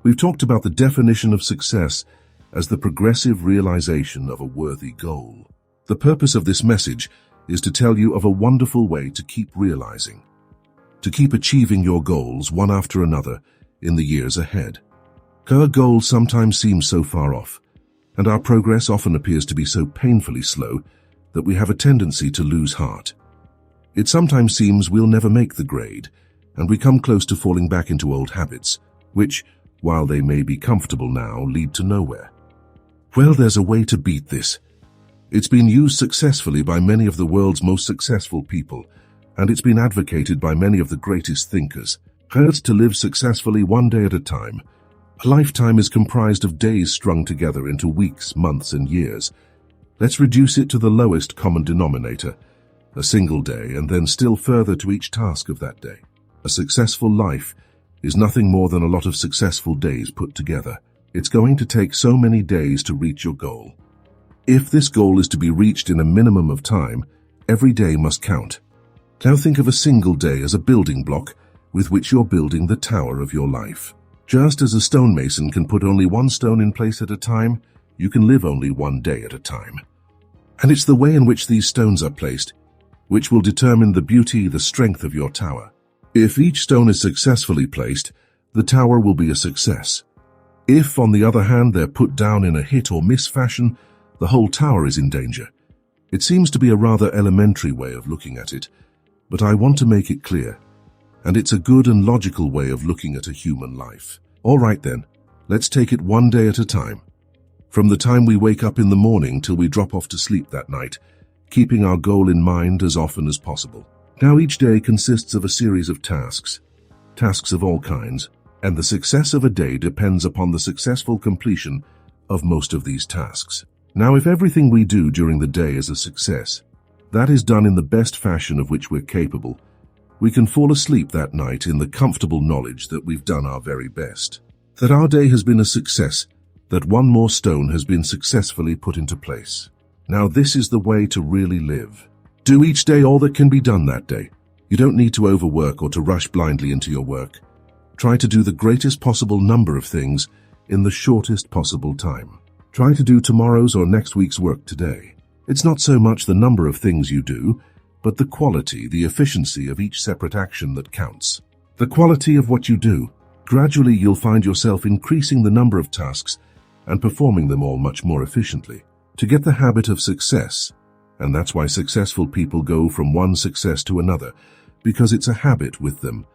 We've talked about the definition of success as the progressive realization of a worthy goal. The purpose of this message is to tell you of a wonderful way to keep realizing, to keep achieving your goals one after another in the years ahead. Our goals sometimes seem so far off, and our progress often appears to be so painfully slow that we have a tendency to lose heart. It sometimes seems we'll never make the grade, and we come close to falling back into old habits, which, while they may be comfortable now, lead to nowhere. Well, there's a way to beat this. It's been used successfully by many of the world's most successful people, and it's been advocated by many of the greatest thinkers. Hers to live successfully one day at a time. A lifetime is comprised of days strung together into weeks, months, and years. Let's reduce it to the lowest common denominator, a single day, and then still further to each task of that day. A successful life is nothing more than a lot of successful days put together. It's going to take so many days to reach your goal. If this goal is to be reached in a minimum of time, every day must count. Now think of a single day as a building block with which you're building the tower of your life. Just as a stonemason can put only one stone in place at a time, you can live only one day at a time. And it's the way in which these stones are placed which will determine the beauty, the strength of your tower. If each stone is successfully placed, the tower will be a success. If, on the other hand, they're put down in a hit or miss fashion, the whole tower is in danger. It seems to be a rather elementary way of looking at it, but I want to make it clear. And it's a good and logical way of looking at a human life. All right then, let's take it one day at a time. From the time we wake up in the morning till we drop off to sleep that night, keeping our goal in mind as often as possible. Now each day consists of a series of tasks of all kinds, and the success of a day depends upon the successful completion of most of these tasks. Now if everything we do during the day is a success, that is done in the best fashion of which we're capable, we can fall asleep that night in the comfortable knowledge that we've done our very best, that our day has been a success, that one more stone has been successfully put into place. Now this is the way to really live. Do each day all that can be done that day. You don't need to overwork or to rush blindly into your work. Try to do the greatest possible number of things in the shortest possible time. Try to do tomorrow's or next week's work today. It's not so much the number of things you do, but the quality, the efficiency of each separate action that counts. The quality of what you do. Gradually you'll find yourself increasing the number of tasks and performing them all much more efficiently. To get the habit of success, and that's why successful people go from one success to another, because it's a habit with them.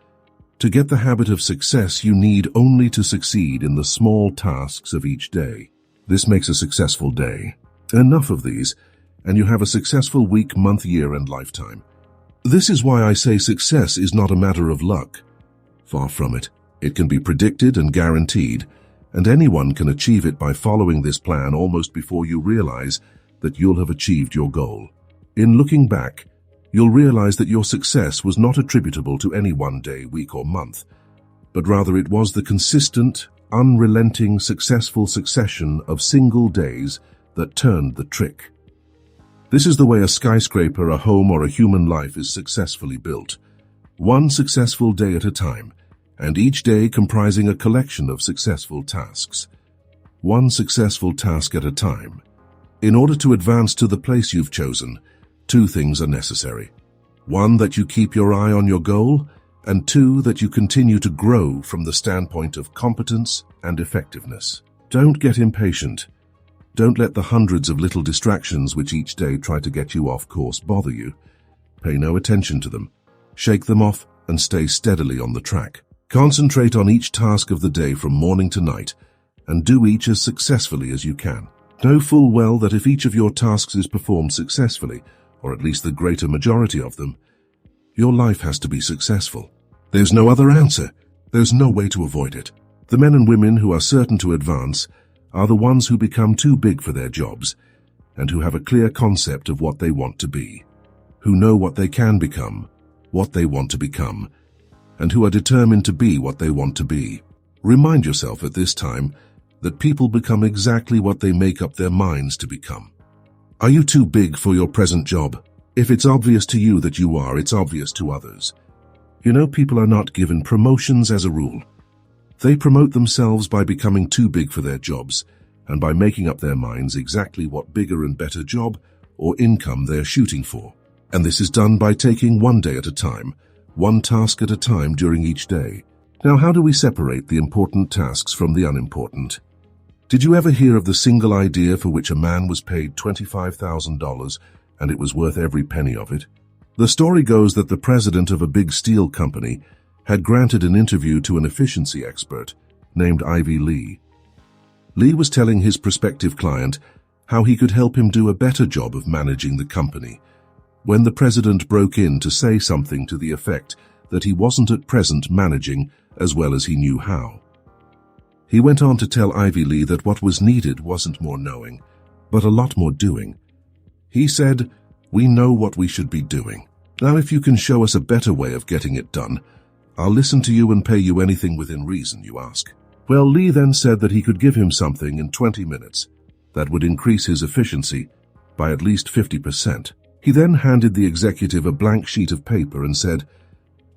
To get the habit of success, you need only to succeed in the small tasks of each day. This makes a successful day. Enough of these, and you have a successful week, month, year, and lifetime. This is why I say success is not a matter of luck. Far from it. It can be predicted and guaranteed, and anyone can achieve it by following this plan almost before you realize that you'll have achieved your goal. In looking back, you'll realize that your success was not attributable to any one day, week, or month, but rather it was the consistent, unrelenting, successful succession of single days that turned the trick. This is the way a skyscraper, a home, or a human life is successfully built. One successful day at a time, and each day comprising a collection of successful tasks. One successful task at a time. In order to advance to the place you've chosen, two things are necessary. One, that you keep your eye on your goal, and two, that you continue to grow from the standpoint of competence and effectiveness. Don't get impatient. Don't let the hundreds of little distractions which each day try to get you off course bother you. Pay no attention to them. Shake them off and stay steadily on the track. Concentrate on each task of the day from morning to night, and do each as successfully as you can. Know full well that if each of your tasks is performed successfully, or at least the greater majority of them, your life has to be successful. There's no other answer. There's no way to avoid it. The men and women who are certain to advance are the ones who become too big for their jobs, and who have a clear concept of what they want to be, who know what they can become, what they want to become, and who are determined to be what they want to be. Remind yourself at this time that people become exactly what they make up their minds to become. Are you too big for your present job? If it's obvious to you that you are, it's obvious to others. You know, people are not given promotions as a rule. They promote themselves by becoming too big for their jobs and by making up their minds exactly what bigger and better job or income they're shooting for. And this is done by taking one day at a time, one task at a time during each day. Now, how do we separate the important tasks from the unimportant? Did you ever hear of the single idea for which a man was paid $25,000 and it was worth every penny of it? The story goes that the president of a big steel company had granted an interview to an efficiency expert named Ivy Lee. Lee was telling his prospective client how he could help him do a better job of managing the company, when the president broke in to say something to the effect that he wasn't at present managing as well as he knew how. He went on to tell Ivy Lee that what was needed wasn't more knowing, but a lot more doing. He said, "We know what we should be doing. Now if you can show us a better way of getting it done, I'll listen to you and pay you anything within reason you ask." Well, Lee then said that he could give him something in 20 minutes that would increase his efficiency by at least 50%. He then handed the executive a blank sheet of paper and said,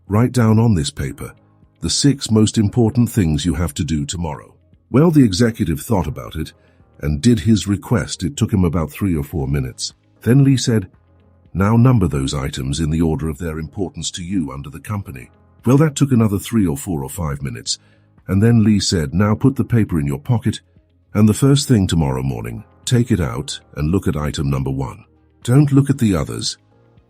"Write down on this paper the 6 most important things you have to do tomorrow." Well, the executive thought about it and did his request. It took him about 3 or 4 minutes. Then Lee said, "Now number those items in the order of their importance to you under the company." Well, that took another 3 or 4 or 5 minutes. And then Lee said, "Now put the paper in your pocket, and the first thing tomorrow morning, take it out and look at item number 1. Don't look at the others.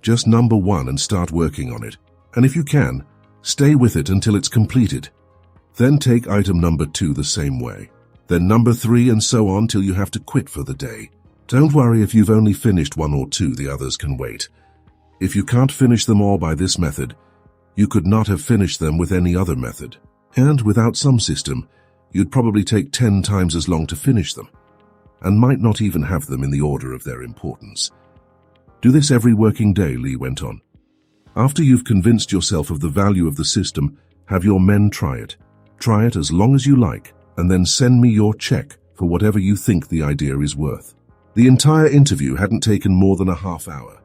Just number 1 and start working on it. And if you can, stay with it until it's completed. Then take item number 2 the same way. Then number 3 and so on till you have to quit for the day. Don't worry if you've only finished 1 or 2, the others can wait. If you can't finish them all by this method, you could not have finished them with any other method. And without some system, you'd probably take 10 times as long to finish them, and might not even have them in the order of their importance. Do this every working day," Lee went on. "After you've convinced yourself of the value of the system, have your men try it. Try it as long as you like, and then send me your check for whatever you think the idea is worth." The entire interview hadn't taken more than a half hour.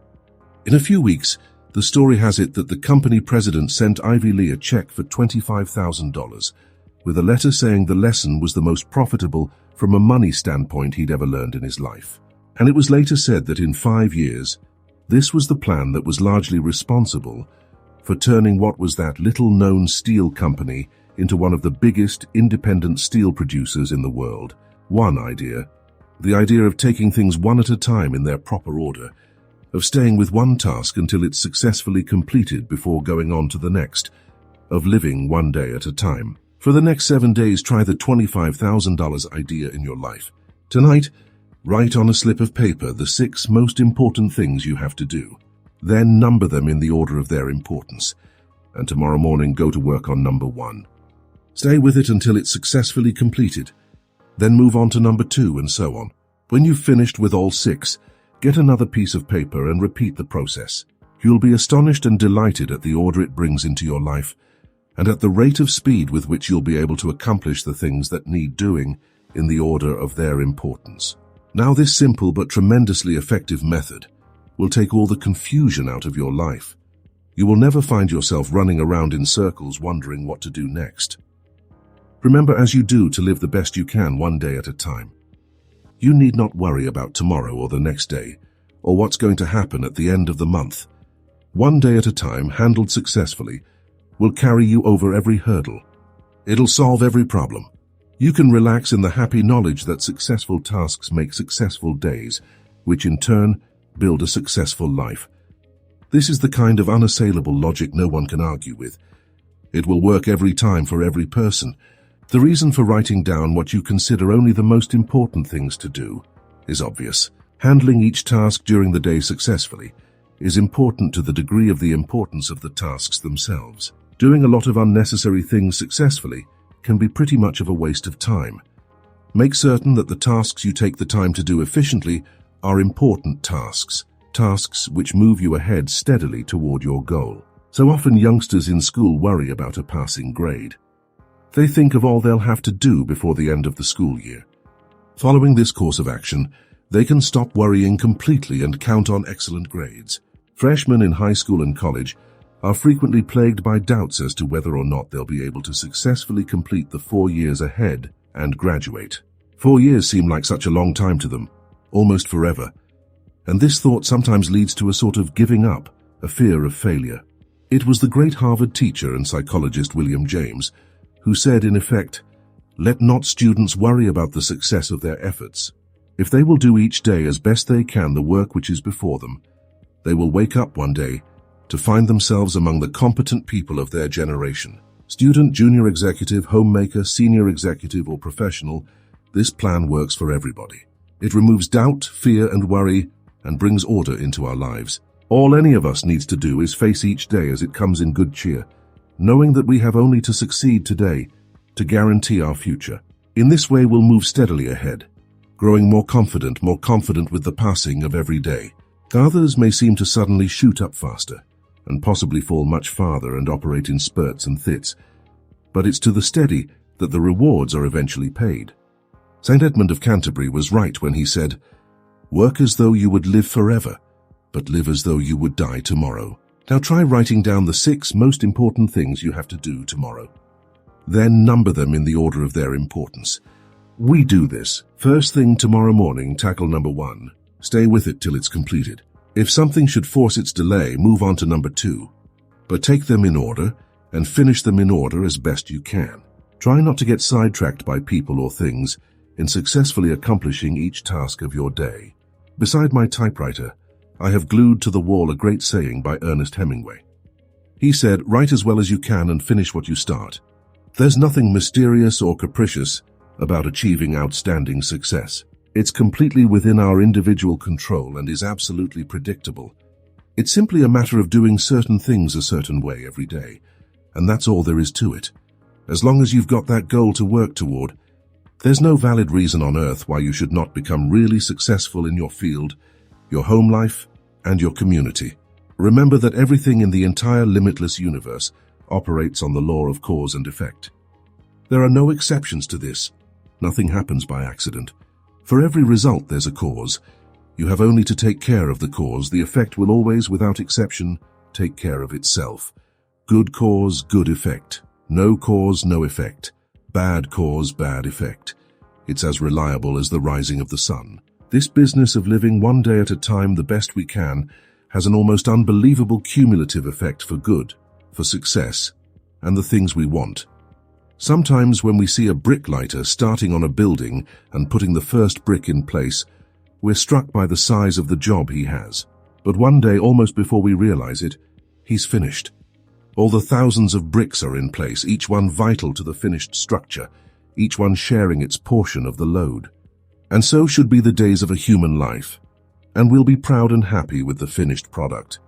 In a few weeks, the story has it that the company president sent Ivy Lee a check for $25,000, with a letter saying the lesson was the most profitable from a money standpoint he'd ever learned in his life. And it was later said that in 5 years, this was the plan that was largely responsible for turning what was that little-known steel company into one of the biggest independent steel producers in the world. One idea, the idea of taking things one at a time in their proper order, of staying with one task until it's successfully completed before going on to the next, of living one day at a time. For the next 7 days, try the $25,000 idea in your life. Tonight, write on a slip of paper the 6 most important things you have to do. Then number them in the order of their importance. And tomorrow morning, go to work on number 1. Stay with it until it's successfully completed. Then move on to number 2 and so on. When you've finished with all 6, get another piece of paper and repeat the process. You'll be astonished and delighted at the order it brings into your life, and at the rate of speed with which you'll be able to accomplish the things that need doing in the order of their importance. Now, this simple but tremendously effective method will take all the confusion out of your life. You will never find yourself running around in circles wondering what to do next. Remember, as you do, to live the best you can one day at a time. You need not worry about tomorrow or the next day, or what's going to happen at the end of the month. One day at a time, handled successfully, will carry you over every hurdle. It'll solve every problem. You can relax in the happy knowledge that successful tasks make successful days, which in turn build a successful life. This is the kind of unassailable logic no one can argue with. It will work every time for every person. The reason for writing down what you consider only the most important things to do is obvious. Handling each task during the day successfully is important to the degree of the importance of the tasks themselves. Doing a lot of unnecessary things successfully can be pretty much of a waste of time. Make certain that the tasks you take the time to do efficiently are important tasks, tasks which move you ahead steadily toward your goal. So often youngsters in school worry about a passing grade. They think of all they'll have to do before the end of the school year. Following this course of action, they can stop worrying completely and count on excellent grades. Freshmen in high school and college are frequently plagued by doubts as to whether or not they'll be able to successfully complete the 4 years ahead and graduate. 4 years seem like such a long time to them, almost forever. And this thought sometimes leads to a sort of giving up, a fear of failure. It was the great Harvard teacher and psychologist William James who said, in effect, "Let not students worry about the success of their efforts. If they will do each day as best they can the work which is before them, they will wake up one day to find themselves among the competent people of their generation." Student, junior executive, homemaker, senior executive, or professional, this plan works for everybody. It removes doubt, fear, and worry and brings order into our lives. All any of us needs to do is face each day as it comes in good cheer, knowing that we have only to succeed today to guarantee our future. In this way, we'll move steadily ahead, growing more confident with the passing of every day. Others may seem to suddenly shoot up faster and possibly fall much farther and operate in spurts and thits, but it's to the steady that the rewards are eventually paid. St. Edmund of Canterbury was right when he said, "Work as though you would live forever, but live as though you would die tomorrow." Now try writing down the 6 most important things you have to do tomorrow. Then number them in the order of their importance. We do this. First thing tomorrow morning, tackle number 1. Stay with it till it's completed. If something should force its delay, move on to number 2. But take them in order and finish them in order as best you can. Try not to get sidetracked by people or things in successfully accomplishing each task of your day. Beside my typewriter, I have glued to the wall a great saying by Ernest Hemingway. He said, "Write as well as you can and finish what you start." There's nothing mysterious or capricious about achieving outstanding success. It's completely within our individual control and is absolutely predictable. It's simply a matter of doing certain things a certain way every day, and that's all there is to it. As long as you've got that goal to work toward, there's no valid reason on earth why you should not become really successful in your field, your home life, and your community. Remember that everything in the entire limitless universe operates on the law of cause and effect. There are no exceptions to this. Nothing happens by accident. For every result, there's a cause. You have only to take care of the cause. The effect will always, without exception, take care of itself. Good cause, good effect. No cause, no effect. Bad cause, bad effect. It's as reliable as the rising of the sun. This business of living one day at a time the best we can has an almost unbelievable cumulative effect for good, for success, and the things we want. Sometimes when we see a bricklayer starting on a building and putting the first brick in place, we're struck by the size of the job he has. But one day, almost before we realize it, he's finished. All the thousands of bricks are in place, each one vital to the finished structure, each one sharing its portion of the load. And so should be the days of a human life, and we'll be proud and happy with the finished product.